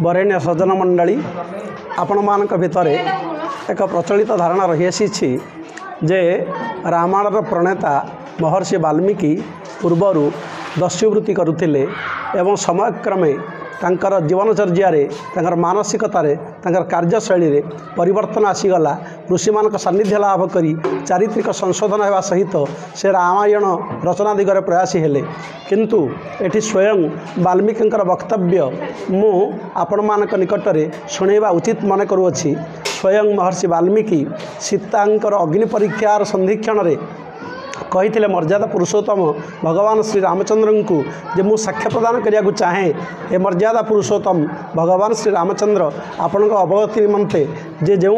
बरेण्य सज्जन मंडली आपण मान भितर एक प्रचलित धारणा रही आसी जे रामायण प्रणेता महर्षि वाल्मीकि पूर्वर दस्युवृत्ति करुथिले एवं समयक्रमे तांकर जीवनचर्यारे तांकर मानसिकतारे तांकर कार्यशैली रे परिवर्तन आसीगला ऋषि मानक सान्निध्य लाभ करी चारित्रिक संशोधन होगा सहित से रामायण रचना दिगरे प्रयासी हेले किंतु एठी स्वयं वाल्मीकि वक्तव्य मु आपण मानक निकटरे शुणेबा उचित मन करुअछि। स्वयं महर्षि वाल्मीकि सीतांकर अग्नि परीक्षार संधिक्षण रे कही मर्यादा पुरुषोत्तम भगवान श्री रामचंद्र को जे मु साक्ष्य प्रदान करने चाहे ए मर्यादा पुरुषोत्तम भगवान श्री रामचंद्र आपण अवगति निमंते जे जो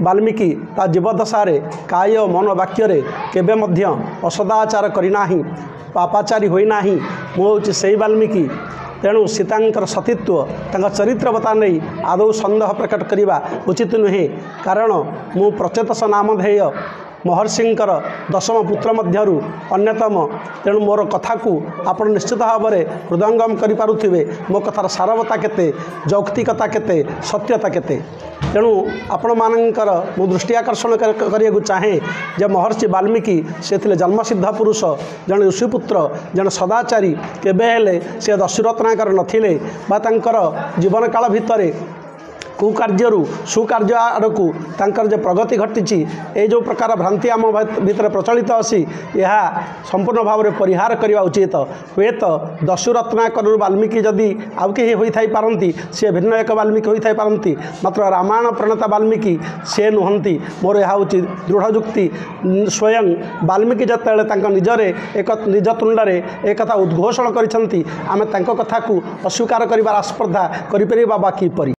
वाल्मीकि ता जीवदशारे काय मन वाक्य केबे मध्य असदाचार करना पापाचारी होना मु हूँ से वाल्मीकि तेणु सीतांकर सतीत्व तांका चरित्रवता नहीं आदौ सन्देह प्रकट करने उचित नुहे कारण मु प्रचेतस नामधेय महर्षिंकर दशम पुत्र मध्यरु अन्यतम। तेणु मोर कथा को आपण निश्चित भाव में हृदयंगम करें मो कथार सारवता केते यौक्तिकता केते सत्यता केते। तेणु आपण मानकर मु दृष्टि आकर्षण करने चाहे जे महर्षि वाल्मीकि से थिले जन्मसिद्ध पुरुष जन ऋषिपुत्र जन सदाचारी केबे हेले से दस्युरत्नाकर नथिले बा तांकर जीवन काल भितरे कुकार्यु सुकार्य आड़क तांकर जो प्रगति घटी ये जो प्रकार भ्रांति आम भितर प्रचलित अच्छी यह संपूर्ण भाव में परिहार करने उचित हुए तो दस्युरत्नाकर वाल्मीकि जदि आउ कहीं होई पारती सी भिन्न एक वाल्मीकि होई पारती मात्र रामायण प्रणेता वाल्मीकि से नुहंती मोर यह हूँ दृढ़ जुक्ति। स्वयं वाल्मीकि जिते निजरे एक निज तुंडे एक कथा उद्घोषण करिसेंती आमे तांको कथा को अस्वीकार करिबार आस्पर्धा करिपरिबा बा किपरि।